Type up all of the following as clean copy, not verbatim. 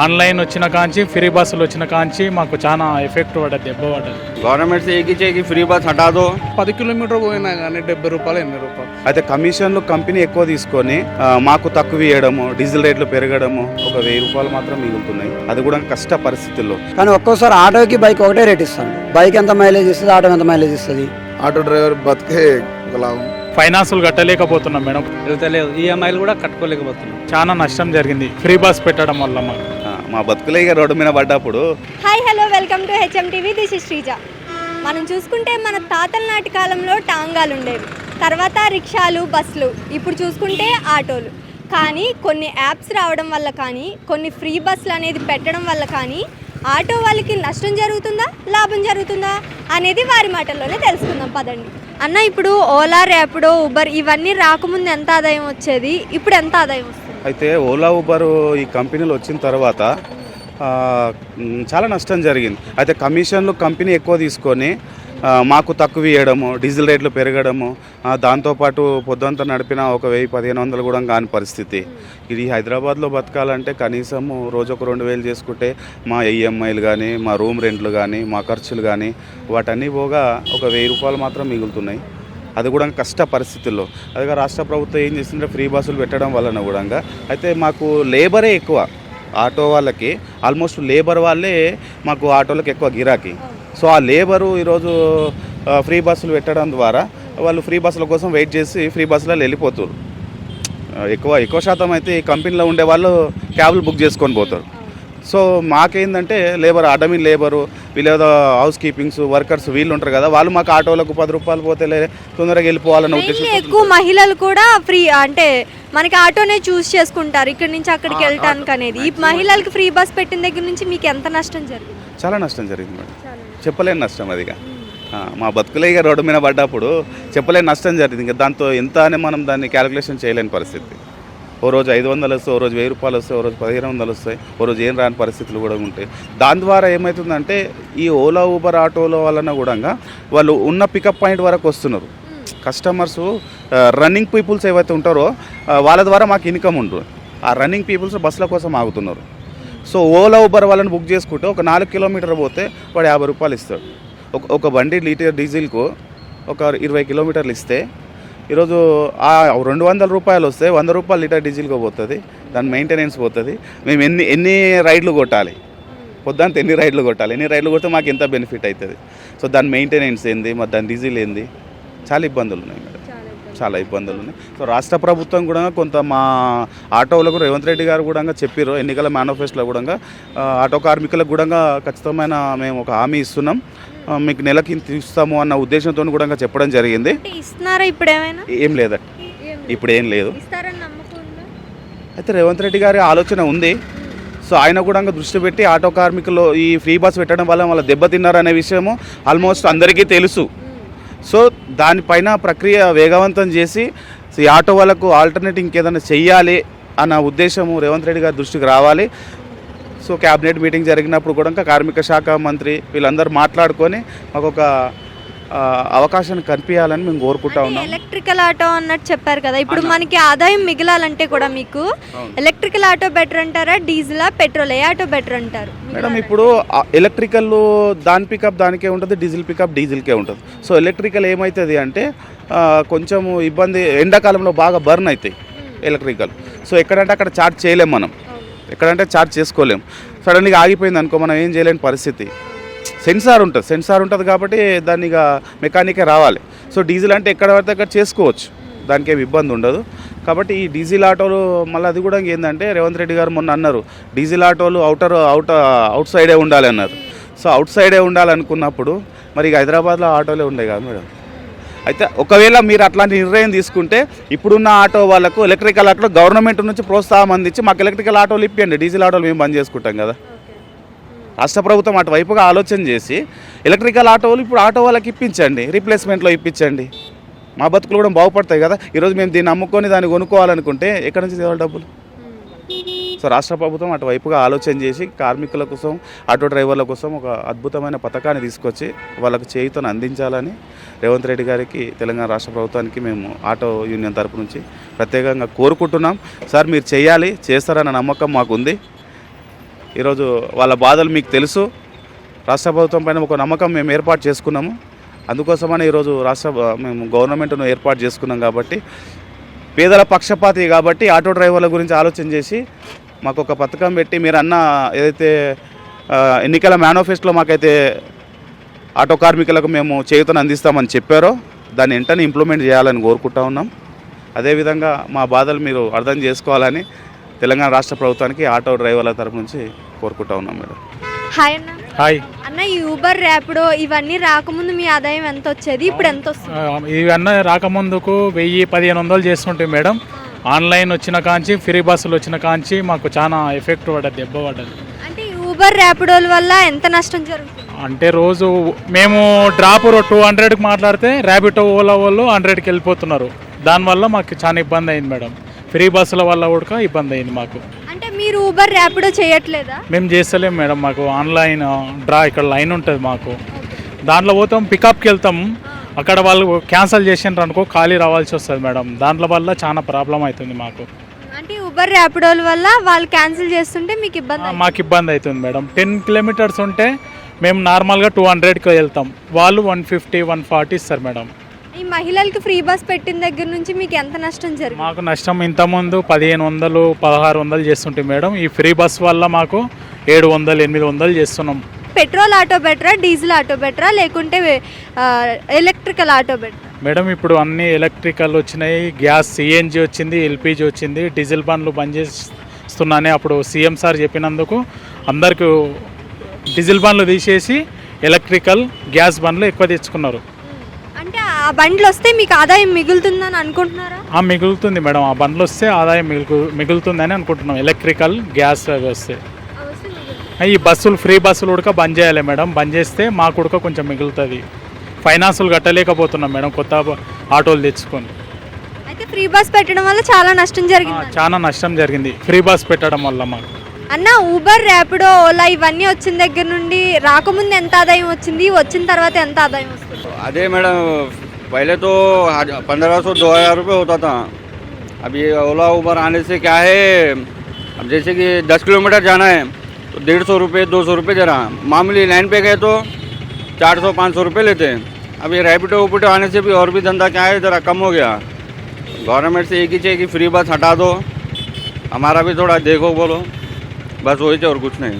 Online వచ్చిన కాంచి free బస్సులు వచ్చిన కాంచి మాకు చాలా ఎఫెక్ట్ పడ్డది, దెబ్బ పడ్డది. గవర్నమెంట్ से एक ही चाहिए कि फ्री बस हटा दो. 10 కిలోమీటర్ పోయినా కానీ 70 రూపాయలు 80 రూపాయలు. అయితే కమిషన్లు కంపెనీ ఎక్కువ తీసుకొని మాకు తక్కువ ఇవ్వడము, డీజిల్ రేట్లు పెరగడము, ఒక 1000 రూపాయలు మాత్రం మిగులుతున్నాయి. అది కూడా కష్ట పరిస్థితుల్లో. కానీ ఒక్కోసారి ఆటోకి బైక్ ఒకటే రేట్ ఇస్తాను. బైక్ ఎంత మైలేజ్ ఇస్తుంది, ఆటో ఎంత మైలేజ్ ఇస్తుంది. ఆటో డ్రైవర్ బతికే ఒక లాభం. ఫైనాన్సులు కట్టలేకపోతున్నాం మేడం, వెళ్తలేదు. ఈఎంఐలు కూడా కట్టుకోలేకపోతున్నాం. చాలా నష్టం జరిగింది ఫ్రీ బస్ పెట్టడం వల్ల మాకు. మా బతుకులే ఇక రోడ్డు మీద పడ్డప్పుడు. Hi hello welcome to HM TV, this is Sreeja. మనం చూసుకుంటే మన తాతల నాటి కాలంలో టాంగాలు ఉండేవి, తర్వాత రిక్షాలు, బస్సులు, ఇప్పుడు చూసుకుంటే ఆటోలు. కానీ కొన్ని యాప్స్ రావడం వల్ల కానీ, కొన్ని ఫ్రీ బస్సులు అనేది పెట్టడం వల్ల కానీ ఆటో వాళ్ళకి నష్టం జరుగుతుందా, లాభం జరుగుతుందా అనేది వారి మాటల్లోనే తెలుసుకుందాం పదండి. అన్న, ఇప్పుడు ఓలా, ర్యాపిడో, ఉబర్ ఇవన్నీ రాకముందు ఎంత ఆదాయం వచ్చేది, ఇప్పుడు ఎంత ఆదాయం వస్తుంది? అయితే ఓలా, ఉబర్ ఈ కంపెనీలు వచ్చిన తర్వాత చాలా నష్టం జరిగింది. అయితే కమిషన్లు కంపెనీ ఎక్కువ తీసుకొని మాకు తక్కువ ఇవ్వడము, డీజిల్ రేట్లు పెరగడము, దాంతోపాటు పొద్దుంతా నడిపిన ఒక 1000-1500 కూడా కాని పరిస్థితి. ఇది హైదరాబాద్లో బతకాలంటే కనీసము రోజుకు 2000 చేసుకుంటే మా ఈఎంఐలు కానీ, మా రూమ్ రెంట్లు కానీ, మా ఖర్చులు కానీ వాటన్నీ పోగా ఒక 1000 రూపాయలు మాత్రం మిగులుతున్నాయి. అది కూడా కష్ట పరిస్థితుల్లో. అదే రాష్ట్ర ప్రభుత్వం ఏం చేస్తుంటే ఫ్రీ బస్సులు పెట్టడం వలన కూడా అయితే మాకు లేబరే ఎక్కువ. ఆటో వాళ్ళకి ఆల్మోస్ట్ లేబర్ వాళ్ళే మాకు ఆటోలకు ఎక్కువ గిరాకీ. సో ఆ లేబరు ఈరోజు ఫ్రీ బస్సులు పెట్టడం ద్వారా వాళ్ళు ఫ్రీ బస్సుల కోసం వెయిట్ చేసి ఫ్రీ బస్సులలో వెళ్ళిపోతారు. ఎక్కువ శాతం అయితే ఈ కంపెనీలో ఉండే వాళ్ళు క్యాబ్లు బుక్ చేసుకొని పోతారు. సో మాకేందంటే లేబర్, అడమిన్ లేబరు, వీళ్ళేదో హౌస్ కీపింగ్స్ వర్కర్స్ వీళ్ళు ఉంటారు కదా, వాళ్ళు మాకు ఆటోలకు 10 రూపాయలు పోతే తొందరగా వెళ్ళిపోవాలన్న ఉద్దేశం. ఎక్కువ మహిళలు కూడా ఫ్రీ అంటే మనకి ఆటోనే చూస్ చేసుకుంటారు ఇక్కడి నుంచి అక్కడికి వెళ్ళటానికి అనేది. ఈ మహిళలకు ఫ్రీ బస్ పెట్టిన దగ్గర నుంచి మీకు ఎంత నష్టం జరిగింది? చాలా నష్టం జరిగింది మేడం, చెప్పలేని నష్టం. అదిగా మా బతుకులే ఇక రోడ్డు మీద పడ్డప్పుడు చెప్పలేని నష్టం జరిగింది. ఇంకా దాంతో ఎంత అని మనం దాన్ని క్యాలిక్యులేషన్ చేయలేని పరిస్థితి. ఓ రోజు 500 వస్తాయి, ఓ రోజు 1000 రూపాయలు వస్తాయి, ఓ రోజు 1500 వస్తాయి, ఓ రోజు ఏం రాని పరిస్థితులు కూడా ఉంటాయి. దాని ద్వారా ఏమవుతుందంటే ఈ ఓలా, ఊబర్ ఆటోల వలన కూడా వాళ్ళు ఉన్న పికప్ పాయింట్ వరకు వస్తున్నారు. కస్టమర్స్ రన్నింగ్ పీపుల్స్ ఏవైతే ఉంటారో వాళ్ళ ద్వారా మాకు ఇన్కమ్ ఉండరు. ఆ రన్నింగ్ పీపుల్స్ బస్సుల కోసం ఆగుతున్నారు. సో ఓలా, ఊబర్ వాళ్ళని బుక్ చేసుకుంటే ఒక 4 కిలోమీటర్ పోతే వాడు 50 రూపాయలు ఇస్తాడు. ఒక బండి లీటర్ డీజిల్కు ఒక 20 కిలోమీటర్లు ఇస్తే ఈరోజు 200 రూపాయలు వస్తే 100 రూపాయలు లీటర్ డీజిల్గా పోతుంది. దాని మెయింటెనెన్స్ పోతుంది. మేము ఎన్ని రైడ్లు కొట్టాలి, పొద్దుంత ఎన్ని రైడ్లు కొట్టాలి, ఎన్ని రైడ్లు కొడితే మాకు ఎంత బెనిఫిట్ అవుతుంది. సో దాని మెయింటెనెన్స్ ఏంది, మరి దాని డీజిల్ ఏంది, చాలా ఇబ్బందులు ఉన్నాయి మేడం, చాలా ఇబ్బందులు ఉన్నాయి. సో రాష్ట్ర ప్రభుత్వం కూడా కొంత మా ఆటోలకు రేవంత్ రెడ్డి గారు కూడా చెప్పారు ఎన్నికల మేనిఫెస్టోలో కూడా ఆటో కార్మికులకు కూడా ఖచ్చితమైన మేము ఒక హామీ ఇస్తున్నాం, మీకు నెలకి ఇస్తాము అన్న ఉద్దేశంతో కూడా చెప్పడం జరిగింది. ఇస్తున్నారా ఇప్పుడు ఏమైనా? ఏం లేదట, ఇప్పుడు ఏం లేదు. అయితే రేవంత్ రెడ్డి గారి ఆలోచన ఉంది. సో ఆయన కూడా దృష్టి పెట్టి ఆటో కార్మికులు ఈ ఫ్రీ బస్ పెట్టడం వల్ల వాళ్ళ దెబ్బతిన్నారనే విషయము ఆల్మోస్ట్ అందరికీ తెలుసు. సో దానిపైన ప్రక్రియ వేగవంతం చేసి ఈ ఆటో వాళ్ళకు ఆల్టర్నేటివ్ ఇంకేదైనా చెయ్యాలి అన్న ఉద్దేశము రేవంత్ రెడ్డి గారి దృష్టికి రావాలి. సో క్యాబినెట్ మీటింగ్ జరిగినప్పుడు కూడా కార్మిక శాఖ మంత్రి వీళ్ళందరూ మాట్లాడుకొని మాకు ఒక అవకాశాన్ని కనిపించాలని మేము కోరుకుంటా ఉన్నాం. ఎలక్ట్రికల్ ఆటో అన్నట్టు చెప్పారు కదా, ఇప్పుడు మనకి ఆదాయం మిగిలాలంటే కూడా మీకు ఎలక్ట్రికల్ ఆటో బెటర్ అంటారా, డీజిలా, పెట్రోల్, ఏ ఆటో బెటర్ అంటారు మేడం? ఇప్పుడు ఎలక్ట్రికల్ దాని పికప్ దానికే ఉంటుంది, డీజిల్ పికప్ డీజిల్కే ఉంటుంది. సో ఎలక్ట్రికల్ ఏమవుతుంది అంటే కొంచెం ఇబ్బంది, ఎండాకాలంలో బాగా బర్న్ అవుతాయి ఎలక్ట్రికల్. సో ఎక్కడంటే అక్కడ ఛార్జ్ చేయలేం, మనం ఎక్కడంటే ఛార్జ్ చేసుకోలేం. సడన్గా ఆగిపోయింది అనుకో, మనం ఏం చేయలేని పరిస్థితి. సెన్సార్ ఉంటుంది కాబట్టి దాన్ని ఇక మెకానికే రావాలి. సో డీజిల్ అంటే ఎక్కడ పడితే అక్కడ చేసుకోవచ్చు, దానికి ఏమి ఇబ్బంది ఉండదు. కాబట్టి ఈ డీజిల్ ఆటోలు మళ్ళీ అది కూడా ఏంటంటే రేవంత్ రెడ్డి గారు మొన్న అన్నారు డీజిల్ ఆటోలు అవుట్ సైడే ఉండాలి అన్నారు. సో అవుట్ సైడే ఉండాలనుకున్నప్పుడు మరి ఇక హైదరాబాద్లో ఆటోలే ఉండే కదా మేడం. అయితే ఒకవేళ మీరు అట్లాంటి నిర్ణయం తీసుకుంటే ఇప్పుడున్న ఆటో వాళ్ళకు ఎలక్ట్రికల్ ఆటోలు గవర్నమెంట్ నుంచి ప్రోత్సాహం అందించి మాకు ఎలక్ట్రికల్ ఆటోలు ఇప్పియండి, డీజిల్ ఆటోలు మేము బంద్ చేసుకుంటాం కదా. రాష్ట్ర ప్రభుత్వం అటువైపుగా ఆలోచన చేసి ఎలక్ట్రికల్ ఆటోలు ఇప్పుడు ఆటో వాళ్ళకి ఇప్పించండి, రీప్లేస్మెంట్లో ఇప్పించండి. మా బతుకులు కూడా బాగుపడతాయి కదా. ఈరోజు మేము దీన్ని అమ్ముకొని దాన్ని కొనుక్కోవాలనుకుంటే ఎక్కడి నుంచి తేవాలి డబ్బులు? సో రాష్ట్ర ప్రభుత్వం అటువైపుగా ఆలోచన చేసి కార్మికుల కోసం, ఆటో డ్రైవర్ల కోసం ఒక అద్భుతమైన పథకాన్ని తీసుకొచ్చి వాళ్ళకు చేయుతను అందించాలని రేవంత్ రెడ్డి గారికి, తెలంగాణ రాష్ట్ర ప్రభుత్వానికి మేము ఆటో యూనియన్ తరపు నుంచి ప్రత్యేకంగా కోరుకుంటున్నాం. సార్ మీరు చేయాలి, చేస్తారన్న నమ్మకం మాకుంది. ఈరోజు వాళ్ళ బాధలు మీకు తెలుసు. రాష్ట్ర ప్రభుత్వం పైన ఒక నమ్మకం మేము ఏర్పాటు చేసుకున్నాము. అందుకోసమని ఈరోజు మేము గవర్నమెంట్ను ఏర్పాటు చేసుకున్నాం కాబట్టి పేదల పక్షపాతి కాబట్టి ఆటో డ్రైవర్ల గురించి ఆలోచన చేసి మాకు ఒక పథకం పెట్టి మీరు అన్న ఏదైతే ఎన్నికల మేనిఫెస్టోలో మాకైతే ఆటో కార్మికులకు మేము చేయూతను అందిస్తామని చెప్పారో దాన్ని వెంటనే ఇంప్లిమెంట్ చేయాలని కోరుకుంటా ఉన్నాం. అదేవిధంగా మా బాధలు మీరు అర్థం చేసుకోవాలని తెలంగాణ రాష్ట్ర ప్రభుత్వానికి ఆటో డ్రైవర్ల తరపు నుంచి కోరుకుంటా ఉన్నాం మేడం. హాయ్ అన్న. హాయ్. అన్న, ఈ ఊబర్ ర్యాపిడో ఇవన్నీ రాకముందు మీ ఆదాయం ఎంత వచ్చేది, ఇప్పుడు ఎంత వస్తుంది? ఇవన్నీ రాకముందుకు 1000-1500 చేస్తుంటే మేడం, ఆన్లైన్ వచ్చిన కాంచి ఫ్రీ బస్సులు వచ్చిన కాంచి మాకు చాలా ఎఫెక్ట్ పడ్డది, దెబ్బ పడ్డది. అంటే ఈ ఊబర్ ర్యాపిడోల వల్ల ఎంత నష్టం జరుగుతుంది? అంటే రోజు మేము డ్రాప్ 200కి మాట్లాడితే ర్యాపిడో ఓలా వాళ్ళు 100కి వెళ్ళిపోతున్నారు. దానివల్ల మాకు చాలా ఇబ్బంది అయింది మేడం. ఫ్రీ బస్సుల వల్ల కూడా ఇబ్బంది అయింది మాకు. అంటే మీరు ఊబర్ ర్యాపిడో చేయట్లేదా? మేము చేస్తలేం మేడం. మాకు ఆన్లైన్ ఇక్కడ లైన్ ఉంటుంది మాకు. దాంట్లో పోతాం, పికప్కి వెళ్తాం, అక్కడ వాళ్ళు క్యాన్సిల్ చేసినారు అనుకో ఖాళీ రావాల్సి వస్తుంది మేడం. దాంట్లో వల్ల చాలా ప్రాబ్లం అవుతుంది మాకు. అంటే ఊబర్ ర్యాపిడోల వల్ల వాళ్ళు క్యాన్సిల్ చేస్తుంటే మీకు ఇబ్బంది? మాకు ఇబ్బంది అవుతుంది మేడం. 10 కిలోమీటర్స్ ఉంటే మేము నార్మల్గా 200కి వెళ్తాం, వాళ్ళు 150-140 ఇస్తారు మేడం. ఈ మహిళలకు ఫ్రీ బస్ పెట్టిన దగ్గర నుంచి మీకు ఎంత నష్టం జరిగింది? మాకు నష్టం ఇంతకుముందు 1500-1600 చేస్తుంటే మేడం, ఈ ఫ్రీ బస్ వల్ల మాకు 700-800 చేస్తున్నాం. పెట్రోల్ ఆటో బెటరా, డీజిల్ ఆటో బెటరా, లేకుంటే ఎలక్ట్రికల్ ఆటో బెటరా? మేడం ఇప్పుడు అన్ని ఎలక్ట్రికల్ వచ్చినాయి, గ్యాస్ సిఎన్జి వచ్చింది, ఎల్పిజి వచ్చింది. డీజిల్ బండ్లు బంద్ చేస్తున్నానే అప్పుడు సీఎం సార్ చెప్పినందుకు అందరికీ డీజిల్ బండ్లు తీసేసి ఎలక్ట్రికల్ గ్యాస్ బండ్లు ఎక్కువ తెచ్చుకున్నారు. అంటే ఆ బండ్లు వస్తే మీకు ఆదాయం మిగులుతుందని అనుకుంటున్నారా? మిగులుతుంది మేడం. ఆ బండ్లు వస్తే ఆదాయం మిగులుతుందని అనుకుంటున్నాం. ఎలక్ట్రికల్ గ్యాస్ వస్తే ఈ బస్సులు ఫ్రీ బస్సులు ఉడక బంద్ చేయాలి మేడం. బంద్ చేస్తే మాకు ఉడక కొంచెం మిగులుతుంది. ఫైనాన్సులు కట్టలేకపోతున్నాం మేడం కొత్త ఆటోలు తెచ్చుకొని. అయితే ఫ్రీ బస్ పెట్టడం వల్ల చాలా నష్టం జరిగింది? చాలా నష్టం జరిగింది ఫ్రీ బస్ పెట్టడం వల్ల మాకు. అన్న, ఊబర్ ర్యాపిడో ఓలా ఇవన్నీ వచ్చిన దగ్గర నుండి రాకముందు ఎంత ఆదాయం వచ్చింది, వచ్చిన తర్వాత ఎంత ఆదాయం వస్తుంది? अरे मैडम, पहले तो 1500-2000 रुपये होता था. अभी ओला उबर आने से क्या है, अब जैसे कि 10 किलोमीटर जाना है तो 150 रुपये 200 रुपये जरा, मामूली लाइन पे गए तो 400-500 रुपये लेते हैं. अभी रैपिडो उपिडो आने से भी और भी धंधा क्या है ज़रा कम हो गया. गवर्नमेंट से एक ही चाहिए कि फ्री बस हटा दो, हमारा भी थोड़ा देखो बोलो, बस वही चाहिए और कुछ नहीं.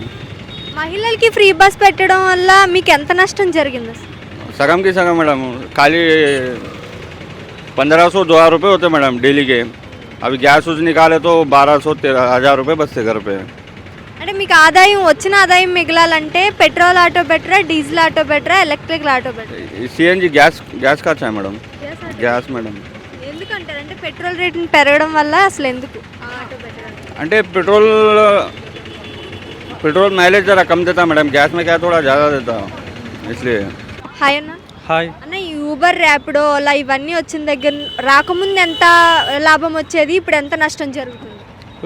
మహిళలకి ఫ్రీ బస్ పెట్టడం వల్ల మీకు ఎంత నష్టం జరిగింది? सगम की सगम मैडम, खाली 1500-2000 रुपये होते मैडम डेली के. अभी गैस उस निकाले तो 1200-13,000 रुपये बचते घर पे. అంటే మీకు ఆదాయం వచ్చిన ఆదాయం మిగలాలంటే పెట్రోల్ ఆటో బెటరా, డీజిల్ ఆటో బెటరా, ఎలక్ట్రికల్ ఆటో బెటరా? सीएनजी गैस का अच्छा है मैडम. गैस मैडम ఎందుకంటారు? అంటే పెట్రోల్ రేట్ పెరగడం వల్ల అసలు ఎందుకు ఆటో బెటర్? అంటే पेट्रोल माइलेज ज़रा कम देता मैडम, गैस में क्या थोड़ा ज़्यादा देता, इसलिए. హాయ్ అన్న. హాయ్ అన్న, ఈ ఊబర్ ర్యాపిడో ఓలా ఇవన్నీ వచ్చిన దగ్గర రాకముందు ఎంత లాభం వచ్చేది, ఇప్పుడు ఎంత నష్టం జరుగుతుంది?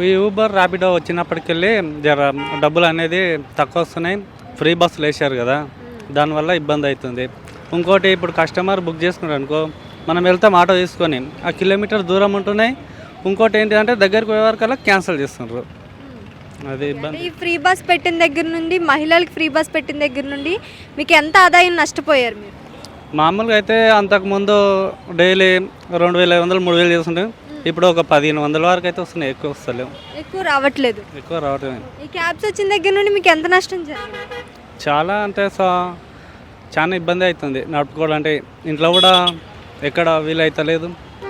ఈ ఊబర్ ర్యాపిడో వచ్చినప్పటికెళ్ళి జర డబ్బులు అనేది తక్కువ వస్తున్నాయి. ఫ్రీ బస్సులు వేసారు కదా, దానివల్ల ఇబ్బంది అవుతుంది. ఇంకోటి ఇప్పుడు కస్టమర్ బుక్ చేసుకున్నారు అనుకో, మనం వెళ్తాం ఆటో తీసుకొని, ఆ కిలోమీటర్ దూరం ఉంటున్నాయి. ఇంకోటి ఏంటి అంటే దగ్గరికి పోయే వరకల్లా క్యాన్సిల్ చేస్తున్నారు, అది ఇబ్బంది. ఈ ఫ్రీ బస్ పెట్టిన దగ్గర నుండి, మహిళలకు ఫ్రీ బస్ పెట్టిన దగ్గర నుండి మీకు ఎంత ఆదాయం నష్టపోయారు మీరు? మామూలుగా అయితే అంతకుముందు డైలీ 2500-3000 చేస్తుంటే ఇప్పుడు ఒక 1500 వరకు అయితే వస్తున్నాయి, ఎక్కువ వస్తలేవు, ఎక్కువ రావట్లేదు. ఎక్కువ రావటమే. ఈ క్యాబ్స్ వచ్చిన దగ్గర నుండి మీకు ఎంత నష్టం జరిగింది? చాలా అంటే చాలా ఇబ్బంది అవుతుంది నడుపుకోవడం. అంటే ఇంట్లో కూడా ఎక్కడ వీలైతలేదు,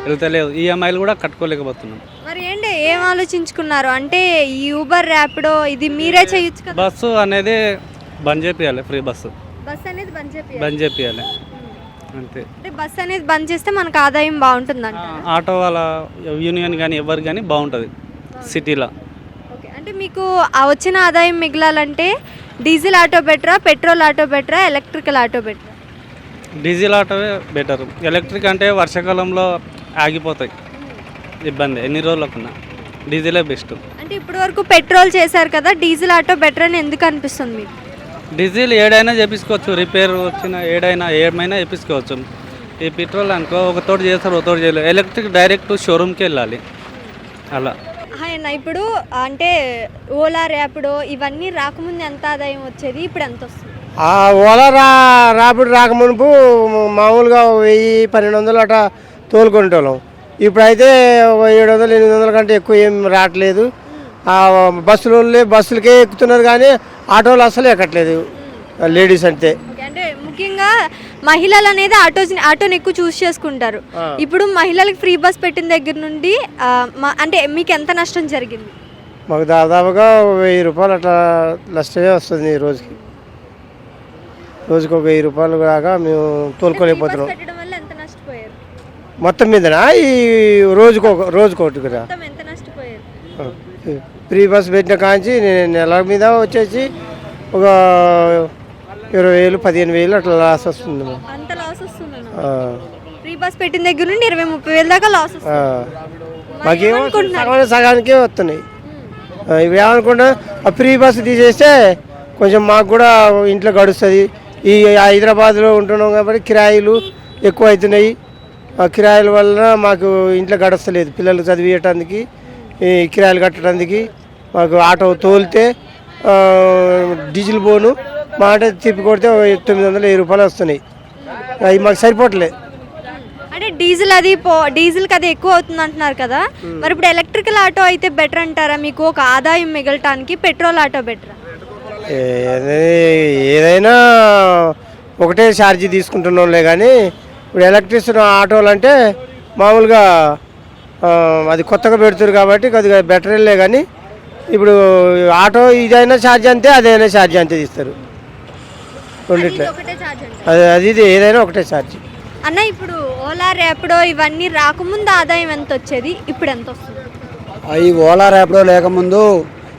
వెళ్తలేదు, ఈఎంఐలు కూడా కట్టుకోలేకపోతున్నాం. మరి ఏంటి, ఏం ఆలోచించుకున్నారు? అంటే ఈ ఊబర్ ర్యాపిడో ఇది మీరే చేయొచ్చు కదా? బస్సు అనేది బంద్ చేపియాలి, ఫ్రీ బస్సు బస్ అనేది బంద్ చేపియాలి అంతే. అంటే బస్ అనేది బంద్ చేస్తే మనకు ఆదాయం బాగుంటుందంట. ఆటో వాళ్ళ యూనియన్ కానీ ఎవరు కానీ బాగుంటుంది సిటీలో. ఓకే, అంటే మీకు ఆ వచ్చిన ఆదాయం మిగలాలంటే డీజిల్ ఆటో బెటరా, పెట్రోల్ ఆటో బెటరా, ఎలక్ట్రికల్ ఆటో బెటరా? డీజిల్ ఆటోవే బెటర్. ఎలక్ట్రిక్ అంటే వర్షాకాలంలో ఆగిపోతాయి, ఇబ్బంది ఎన్ని రోజులకున్నా. డీజిలే బెస్ట్. అంటే ఇప్పటి వరకు పెట్రోల్ చేశారు కదా, డీజిల్ ఆటో బెటర్ అని ఎందుకు అనిపిస్తుంది మీకు? డీజిల్ ఏడైనా చేపించుకోవచ్చు, రిపేర్ వచ్చిన ఏమైనా చేపించుకోవచ్చు. ఈ పెట్రోల్ అనుకో ఒక తోటి చేస్తారు, ఒక తోటి చేయలేదు. ఎలక్ట్రిక్ డైరెక్ట్ షోరూమ్కి వెళ్ళాలి అలా. హాయ్ అన్న, ఇప్పుడు అంటే ఓలా ర్యాపిడో ఇవన్నీ రాకముందు ఎంత ఆదాయం వచ్చేది, ఇప్పుడు ఎంత వస్తుంది? ఆ ఓలా రాపిడ్ రాకమునుపు మామూలుగా 1000-1200 అట్లా తోలుకుంటాం. ఇప్పుడైతే 700-800 కంటే ఎక్కువ ఏం రావట్లేదు. బస్సులకే ఎక్కుతున్నారు కానీ ఆటోలు అసలు ఎక్కట్లేదు లేడీస్ అంటే. అంటే ముఖ్యంగా మహిళలు అనేది ఆటోని ఎక్కువ చూస్ చేసుకుంటారు. ఇప్పుడు మహిళలకు ఫ్రీ బస్ పెట్టిన దగ్గర నుండి అంటే మీకు ఎంత నష్టం జరిగింది? మాకు దాదాపుగా 1000 రూపాయలు అట్లా నష్టమే వస్తుంది. రోజుకి ఒక 1000 రూపాయలు దాకా మేము తోలుకోలేకపోతున్నాం. పెట్టడం వల్ల ఎంత నష్టపోయారు మొత్తం మీదనా ఈ రోజుకోటి కదా. ఎంత నష్టపోయారు? ఫ్రీ బస్ పెట్టిన కాంచి నేను నెల మీద వచ్చేసి ఒక 20,000-15,000 అట్లా లాస్ వస్తుంది. అంత లాస్ వస్తుంది. ఫ్రీ బస్ పెట్టిన దగ్గర నుండి 20-30 వేల దాకా లాస్ వస్తుంది. మాకేమో సగానికే వస్తున్నాయి. ఇవి ఏమనుకుంటా ఆ ఫ్రీ బస్ తీసేస్తే కొంచెం మాకు కూడా ఇంట్లో గడుస్తుంది. ఈ హైదరాబాద్లో ఉంటున్నాం కాబట్టి కిరాయిలు ఎక్కువ అవుతున్నాయి. ఆ కిరాయిల వలన మాకు ఇంట్లో గడుస్తలేదు. పిల్లలు చదివించడానికి, ఈ కిరాయిలు కట్టడానికి మాకు ఆటో తోలితే డీజిల్ పోను మా అంటే తిప్పి కొడితే 900-1000 రూపాయలు వస్తున్నాయి. అవి మాకు సరిపోవట్లేదు. అంటే డీజిల్కి అది ఎక్కువ అవుతుంది అంటున్నారు కదా, మరి ఇప్పుడు ఎలక్ట్రికల్ ఆటో అయితే బెటర్ అంటారా? మీకు ఒక ఆదాయం మిగలటానికి పెట్రోల్ ఆటో బెటరా? ఏదైనా ఒకటే ఛార్జీ తీసుకుంటున్నాంలే కానీ ఇప్పుడు ఎలక్ట్రిసిటీ ఆటోలు అంటే మామూలుగా అది కొత్తగా పెడుతున్నారు కాబట్టి కొద్దిగా బెటర్లే. కానీ ఇప్పుడు ఆటో ఇదైనా ఛార్జ్ అంతే, అదైనా ఛార్జ్ అంతే తీస్తారు రెండిట్లో. అది ఇది ఏదైనా ఒకటే ఛార్జ్ అన్న. ఇప్పుడు ఓలా ర్యాపిడో ఇవన్నీ రాకముందు ఆదాయం ఎంత వచ్చేది, ఇప్పుడు ఎంత వస్తుంది? ఈ ఓలా ర్యాపిడో లేకముందు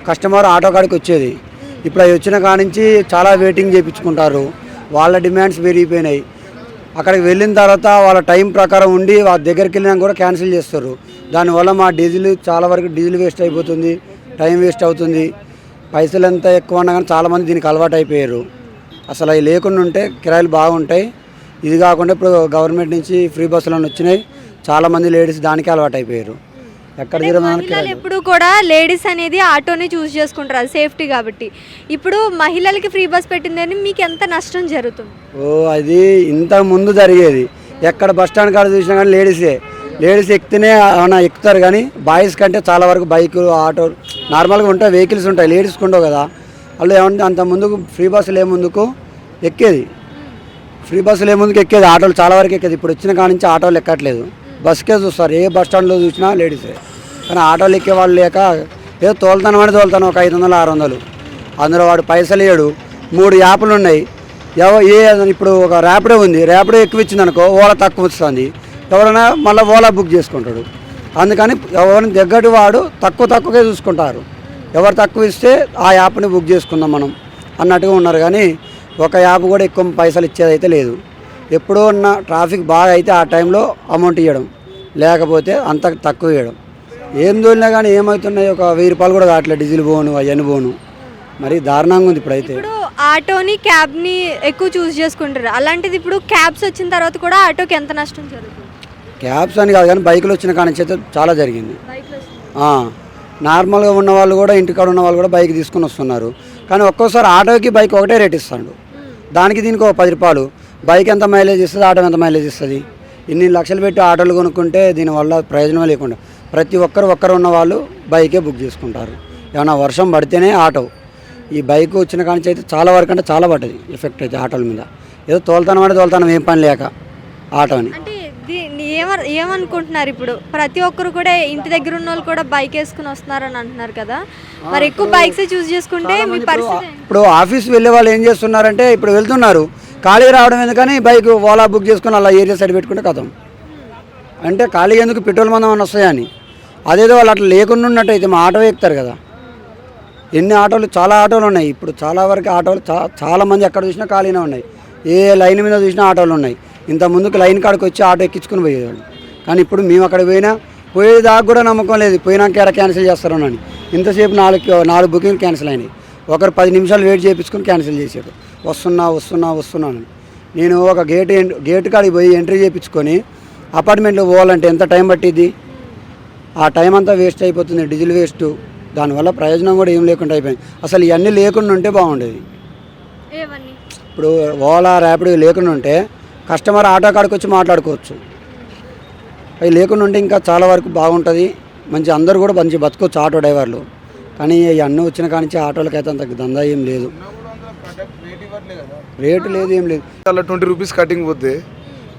కస్టమర్ ఆటో కాడికి వచ్చేది. ఇప్పుడు అవి వచ్చిన కాడ నుంచి చాలా వెయిటింగ్ చేయించుకుంటారు. వాళ్ళ డిమాండ్స్ పెరిగిపోయినాయి. అక్కడికి వెళ్ళిన తర్వాత వాళ్ళ టైం ప్రకారం ఉండి వాళ్ళ దగ్గరికి వెళ్ళినా కూడా క్యాన్సిల్ చేస్తారు. దానివల్ల మా డీజిల్ చాలా వరకు డీజిల్ వేస్ట్ అయిపోతుంది, టైం వేస్ట్ అవుతుంది. పైసలు ఎంత ఎక్కువ ఉన్నా కానీ చాలామంది దీనికి అలవాటు అయిపోయారు. అసలు అవి లేకుండా ఉంటే కిరాయిలు బాగుంటాయి. ఇది కాకుండా ఇప్పుడు గవర్నమెంట్ నుంచి ఫ్రీ బస్సులను వచ్చినాయి. చాలామంది లేడీస్ దానికి అలవాటు అయిపోయారు. ఎక్కడ మహిళలు ఎప్పుడు కూడా లేడీస్ అనేది ఆటోని చూస్ చేసుకుంటారు, అది సేఫ్టీ కాబట్టి. ఇప్పుడు మహిళలకి ఫ్రీ బస్ పెట్టిందని మీకు ఎంత నష్టం జరుగుతుంది? అది ఇంత ముందు జరిగేది. ఎక్కడ బస్ స్టాండ్ కాడ చూసినా కానీ లేడీస్ ఎక్కితేనే ఏమైనా ఎక్కుతారు. కానీ బాయ్స్ కంటే చాలా వరకు బైకులు, ఆటో నార్మల్గా ఉంటాయి, వెహికల్స్ ఉంటాయి, లేడీస్కి ఉండవు కదా. వాళ్ళు ఏమంటే అంత ముందుకు ఫ్రీ బస్సులు ఏముందుకు ఎక్కేది, ఆటోలు చాలా వరకు ఎక్కేది. ఇప్పుడు వచ్చిన కాడ నుంచి ఆటోలు ఎక్కట్లేదు, బస్కే చూస్తారు. ఏ బస్ స్టాండ్లో చూసినా లేడీసే. కానీ ఆటోలు ఎక్కే వాళ్ళు లేక ఏదో తోలుతాను ఒక 500-600. అందులో వాడు పైసలు ఇయ్యడు. 3 యాప్లు ఉన్నాయి. ఇప్పుడు ఒక ర్యాపిడో ఉంది, ర్యాపిడో ఎక్కువ ఇచ్చింది అనుకో ఓలా తక్కువ వస్తుంది. ఎవరైనా మళ్ళీ ఓలా బుక్ చేసుకుంటాడు. అందుకని ఎవరిని దగ్గర వాడు తక్కువకే చూసుకుంటారు. ఎవరు తక్కువ ఇస్తే ఆ యాప్ని బుక్ చేసుకుందాం మనం అన్నట్టుగా ఉన్నారు. కానీ ఒక యాప్ కూడా ఎక్కువ పైసలు ఇచ్చేదైతే లేదు. ఎప్పుడో ఉన్న ట్రాఫిక్ బాగా అయితే ఆ టైంలో అమౌంట్ ఇవ్వడం, లేకపోతే అంత తక్కువ ఇవ్వడం. ఏం తోలినా కానీ ఏమవుతున్నాయి, ఒక 1000 రూపాయలు కూడా కావట్లేదు. డీజిల్ పోను, అవన్నీ పోను. మరి దారుణంగా ఉంది ఇప్పుడైతే. ఇప్పుడు ఆటోని క్యాబ్ని ఎక్కువ చూస్ చేసుకుంటారు. అలాంటిది ఇప్పుడు క్యాబ్స్ వచ్చిన తర్వాత కూడా ఆటోకి ఎంత నష్టం జరుగుతుంది? క్యాబ్స్ అని కాదు కానీ బైకులు వచ్చిన కాడ నుంచి అయితే చాలా జరిగింది. నార్మల్గా ఉన్న వాళ్ళు కూడా, ఇంటికాడ ఉన్న వాళ్ళు కూడా బైక్ తీసుకుని వస్తున్నారు. కానీ ఒక్కోసారి ఆటోకి బైక్ ఒకటే రేట్ ఇస్తాడు. దానికి దీనికి ఒక 10 రూపాయలు. బైక్ ఎంత మైలేజ్ ఇస్తుంది, ఆటో ఎంత మైలేజ్ ఇస్తుంది? ఇన్ని లక్షలు పెట్టి ఆటోలు కొనుక్కుంటే దీనివల్ల ప్రయోజనం లేకుండా ప్రతి ఒక్కరు ఉన్న వాళ్ళు బైకే బుక్ చేసుకుంటారు. ఏమైనా వర్షం పడితేనే ఆటో. ఈ బైక్ వచ్చిన కానించి అయితే చాలా వరకు అంటే చాలా పడ్డది ఎఫెక్ట్ అయితే ఆటోల మీద. ఏదో తోలుతాను ఏం పని లేక ఆటోని. అంటే ఏమనుకుంటున్నారు? ఇప్పుడు ప్రతి ఒక్కరు కూడా ఇంటి దగ్గర ఉన్న వాళ్ళు కూడా బైక్ వేసుకుని వస్తున్నారని అంటున్నారు కదా, మరి ఎక్కువ బైక్స్ చూస్ చేసుకుంటే మీ పరిస్థితి? ఇప్పుడు ఆఫీస్ వెళ్ళే వాళ్ళు ఏం చేస్తున్నారంటే ఇప్పుడు వెళ్తున్నారు, ఖాళీ రావడం ఎందుకని బైక్ ఓలా బుక్ చేసుకుని అలా ఏరియా సైడ్ పెట్టుకుంటే కథం. అంటే ఖాళీ ఎందుకు పెట్రోల్ మందం అని వస్తాయని. అదేదో వాళ్ళు అట్లా లేకుండా ఉన్నట్టయితే మా ఆటో ఎక్కుతారు కదా. ఎన్ని ఆటోలు, చాలా ఆటోలు ఉన్నాయి. ఇప్పుడు చాలా వరకు ఆటోలు చాలామంది ఎక్కడ చూసినా ఖాళీనే ఉన్నాయి. ఏ లైన్ మీద చూసినా ఆటోలు ఉన్నాయి. ఇంత ముందుకు లైన్ కాడికి వచ్చి ఆటో ఎక్కించుకుని పోయేవాళ్ళు. కానీ ఇప్పుడు మేము అక్కడ పోయేదాకా కూడా నమ్మకం లేదు. పోయినాక ఎక్కడ క్యాన్సిల్ చేస్తారో అని. ఇంతసేపు 4 బుకింగ్ క్యాన్సిల్ అయినాయి. ఒకరు 10 నిమిషాలు వెయిట్ చేయించుకుని క్యాన్సిల్ చేశారు. వస్తున్నాను. నేను ఒక గేట్ కాడికి పోయి ఎంట్రీ చేయించుకొని అపార్ట్మెంట్లో పోవాలంటే ఎంత టైం పట్టిద్ది? ఆ టైం అంతా వేస్ట్ అయిపోతుంది, డీజిల్ వేస్ట్, దానివల్ల ప్రయోజనం కూడా ఏం లేకుండా అయిపోయింది. అసలు ఇవన్నీ లేకుండా ఉంటే బాగుండేది. ఏవన్నీ? ఇప్పుడు ఓలా ర్యాపిడో లేకుండా ఉంటే కస్టమర్ ఆటో కాడికి వచ్చి మాట్లాడుకోవచ్చు. అవి లేకుండా ఉంటే ఇంకా చాలా వరకు బాగుంటుంది, మంచి అందరూ కూడా మంచి బతుకోవచ్చు ఆటో డ్రైవర్లు. కానీ ఇవన్నీ వచ్చిన కానించి ఆటోలకి అయితే అంత దందా ఏం లేదు, రేటు లేదు, ఏం లేదు. అలా 20 రూపీస్ కటింగ్ పోతే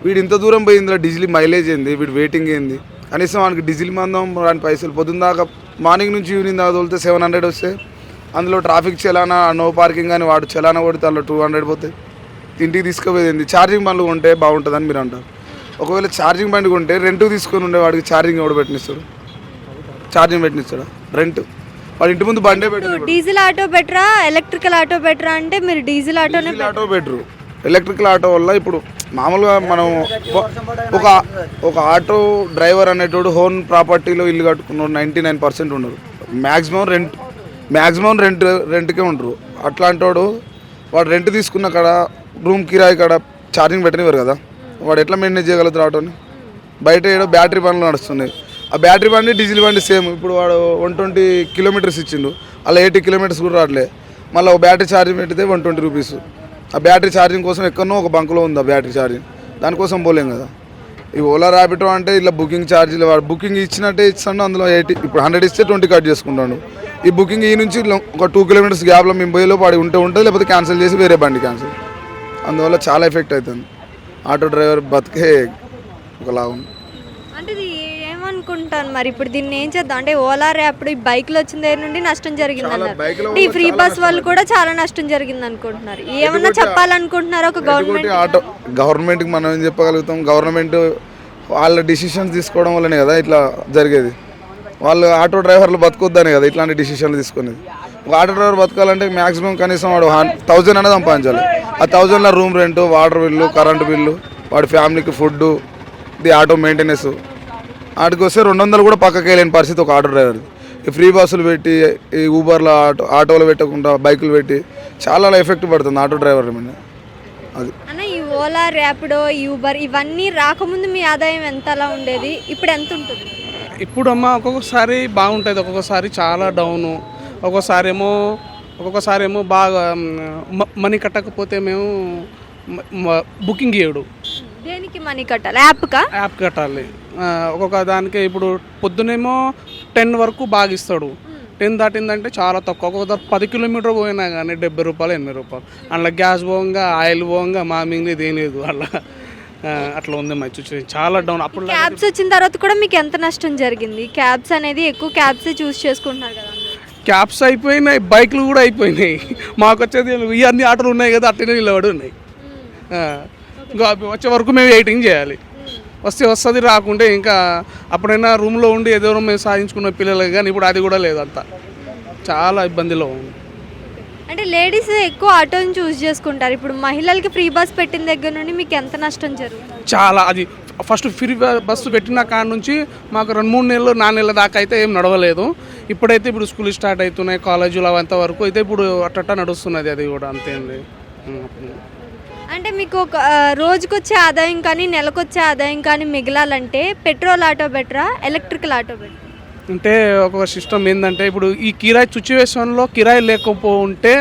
వీడు ఇంత దూరం పోయి ఇందులో డీజిల్ మైలేజ్ ఏంది, వీడు వెయిటింగ్ ఏంది, కనీసం వానికి డీజిల్ మందం వాని పైసలు పొద్దున్న దాకా మార్నింగ్ నుంచి ఈవినింగ్ దాకా తోలితే 700 వస్తే అందులో ట్రాఫిక్ చలానా, నో పార్కింగ్ అని వాడు చలానా కొడితే అందులో 200 పోతాయి. ఇంటికి తీసుకుపోయేది ఛార్జింగ్ బండ్లు కొంటే బాగుంటుందని మీరు అంటారు. ఒకవేళ ఛార్జింగ్ బండి కొంటే రెంట్కి తీసుకొని ఉండే వాడికి ఛార్జింగ్ ఎవడు పెట్టినిస్తాడు, ఛార్జింగ్ పెట్టినిస్తాడు రెంట్, వాడు ఇంటి ముందు బండే పెట్టాడు. డీజిల్ ఆటో బెటరా ఎలక్ట్రికల్ ఆటో బెటరా అంటే మీరు డీజిల్ ఆటోనే ఆటో బెటరు. ఎలక్ట్రికల్ ఆటో వల్ల ఇప్పుడు మామూలుగా మనం ఒక ఆటో డ్రైవర్ అనేటోడు హోన్ ప్రాపర్టీలో ఇల్లు కట్టుకున్నాడు 99% ఉండరు, మ్యాక్సిమం రెంట్కే ఉండరు. అట్లాంటోడు వాడు రెంట్ తీసుకున్న కాడ రూమ్ కిరాయి కాడ ఛార్జింగ్ పెట్టనివ్వరు కదా, వాడు ఎట్లా మెయింటైన్ చేయగలుగుతారు ఆటోని? బయట ఏడో బ్యాటరీ బండ్లు నడుస్తున్నాయి, ఆ బ్యాటరీ బండి డీజిల్ బండి సేమ్. ఇప్పుడు వాడు 120 కిలోమీటర్స్ ఇచ్చిండు, అలా 80 కిలోమీటర్స్ కూడా రావట్లే. మళ్ళీ ఒక బ్యాటరీ ఛార్జింగ్ పెట్టితే 120 రూపీస్. ఆ బ్యాటరీ ఛార్జింగ్ కోసం ఎక్కడనో ఒక బంకులో ఉంది ఆ బ్యాటరీ ఛార్జింగ్, దానికోసం పోలేం కదా. ఈ ఓలా ర్యాపిడో అంటే ఇలా బుకింగ్ ఛార్జీలు వాడు బుకింగ్ ఇచ్చినట్టే ఇస్తాడు, అందులో 80 ఇప్పుడు 100 ఇస్తే 20 కట్ చేసుకుంటాడు. ఈ బుకింగ్ ఈ నుంచి ఒక 2 కిలోమీటర్స్ గ్యాప్లో మేము పోయేలో వాడి ఉంటుంది, లేకపోతే క్యాన్సిల్ చేసి వేరే బండి క్యాన్సిల్. అందువల్ల చాలా ఎఫెక్ట్ అవుతుంది ఆటో డ్రైవర్ బతికే ఒక లాభం. అంటే ఇది ఏమనుకుంటాను మరి, ఇప్పుడు దీన్ని ఏం చేద్దాం అంటే ఓలా ర్యాపిడో ఈ బైక్లు వచ్చిన దగ్గర నుండి నష్టం జరిగింది అన్నారు, ఈ ఫ్రీ బస్ వాళ్ళు కూడా చాలా నష్టం జరిగింది అనుకుంటున్నారు. ఏమన్నా చెప్పాలనుకుంటున్నారు ఒక గవర్నమెంట్కి మనం ఏం చెప్పగలుగుతాం? గవర్నమెంట్ వాళ్ళ డిసిషన్స్ తీసుకోవడం వల్లనే కదా ఇట్లా జరిగేది. వాళ్ళు ఆటో డ్రైవర్లు బతకొద్దనే కదా ఇట్లాంటి డిసిషన్లు తీసుకునేది. ఒక ఆటో డ్రైవర్ బతకాలంటే మ్యాక్సిమం కనీసం వాడు 1000 అనేది సంపాదించాలి. ఆ 1000లో room rent, water bill, current bill, వాడి ఫ్యామిలీకి ఫుడ్, ది ఆటో మెయింటెనెన్స్, వాటికి వస్తే 200 కూడా పక్కకి వెళ్ళని పరిస్థితి ఒక ఆటో డ్రైవర్ది. ఈ ఫ్రీ బస్సులు పెట్టి, ఈ ఊబర్లో ఆటోలు పెట్టకుండా బైకులు పెట్టి చాలా ఎఫెక్ట్ పడుతుంది ఆటో డ్రైవర్ల మీద. అది అన్న ఈ ఓలా ర్యాపిడో యూబర్ ఇవన్నీ రాకముందు మీ ఆదాయం ఎంతలా ఉండేది, ఇప్పుడు ఎంత ఉంటుంది? ఇప్పుడు అమ్మ ఒక్కొక్కసారి బాగుంటుంది, ఒక్కొక్కసారి చాలా డౌను, ఒక్కొక్కసారి ఏమో బాగా మనీ కట్టకపోతే మేము బుకింగ్ చేయడు. దేనికి మనీ కట్టాలి? యాప్ కట్టాలి. ఒక్కొక్క దానికి ఇప్పుడు పొద్దునేమో 10 వరకు బాగా ఇస్తాడు, 10 దాటిందంటే చాలా తక్కువ. ఒక్కొక్క 10 కిలోమీటర్ పోయినా కానీ 70 రూపాయలు 80 రూపాయలు. అందులో గ్యాస్ పోగా, ఆయిల్ పోగా, మా మింగేది ఏం లేదు. అట్లా ఉంది మా సిచ్యువేషన్, చాలా డౌన్. అప్పుడు క్యాబ్స్ వచ్చిన తర్వాత కూడా మీకు ఎంత నష్టం జరిగింది? క్యాబ్స్ అనేది ఎక్కువ క్యాబ్స్ చూస్ చేసుకుంటున్నారు కదా. క్యాబ్స్ అయిపోయినాయి, బైక్లు కూడా అయిపోయినాయి. మాకు వచ్చేది ఇవన్నీ ఆటోలు ఉన్నాయి కదా, అట్లనే నిలబడి ఉన్నాయి. ఇంకా వచ్చే వరకు మేము వెయిటింగ్ చేయాలి. వస్తుంది, రాకుంటే ఇంకా అప్పుడైనా రూమ్లో ఉండి ఏదో మేము సాధించుకున్న పిల్లలకి, కానీ ఇప్పుడు అది కూడా లేదంతా, చాలా ఇబ్బందిలో ఉంది. అంటే లేడీస్ ఎక్కువ ఆటోని చూస్ చేసుకుంటారు. ఇప్పుడు మహిళలకి ఫ్రీ బస్ పెట్టిన దగ్గర నుండి మీకు ఎంత నష్టం జరుగుతుంది? చాలా. అది ఫస్ట్ ఫ్రీ బస్సు పెట్టిన కాడ నుంచి మాకు 2-3 నెలలు 4 నెలల దాకా అయితే ఏం నడవలేదు. ఇప్పుడైతే ఇప్పుడు స్కూల్ స్టార్ట్ అవుతున్నాయి, కాలేజీలు అవంత వరకు అయితే ఇప్పుడు అట్ట నడుస్తున్నది. అది కూడా అంతే అండి. అంటే మీకు ఒక రోజుకొచ్చే ఆదాయం కానీ నెలకొచ్చే ఆదాయం కానీ మిగలాలంటే పెట్రోల్ ఆటో బెటరా ఎలక్ట్రికల్ ఆటో బెటరా? అంటే ఒక సిస్టమ్ ఏంటంటే ఇప్పుడు ఈ కిరాయి సిచ్యువేషన్లో కిరాయి లేకపోతే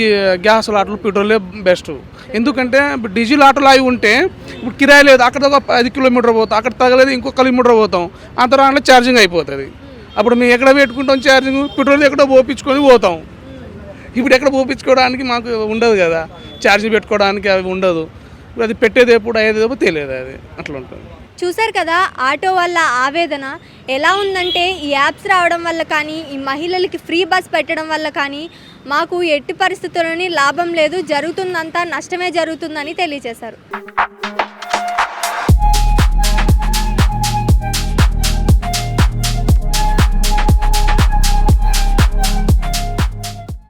ఈ గ్యాస్ ఆటోలు, పెట్రోలే బెస్ట్. ఎందుకంటే ఇప్పుడు డీజిల్ ఆటోలు అవి ఉంటే ఇప్పుడు కిరాయి లేదు, అక్కడ ఒక 5 కిలోమీటర్ పోతాం, అక్కడ తగలేదు ఇంకో కిలోమీటర్ పోతాం, అంత రాగానే ఛార్జింగ్ అయిపోతుంది. అప్పుడు మేము ఎక్కడ పెట్టుకుంటాం ఛార్జింగ్? పెట్రోల్ ఎక్కడో పోపించుకొని పోతాం. ఇప్పుడు ఎక్కడ పోపించుకోవడానికి మాకు ఉండదు కదా, ఛార్జింగ్ పెట్టుకోవడానికి అవి ఉండదు. అది పెట్టేది ఎప్పుడు అయ్యేది తెలియదు, అది అట్లా ఉంటుంది. చూశారు కదా ఆటో వల్ల ఆవేదన ఎలా ఉందంటే, ఈ యాప్స్ రావడం వల్ల కానీ, ఈ మహిళలకి ఫ్రీ బస్ పెట్టడం వల్ల కానీ మాకు ఎట్టి పరిస్థితుల్లోని లాభం లేదు, జరుగుతుందంతా నష్టమే జరుగుతుందని తెలియజేశారు.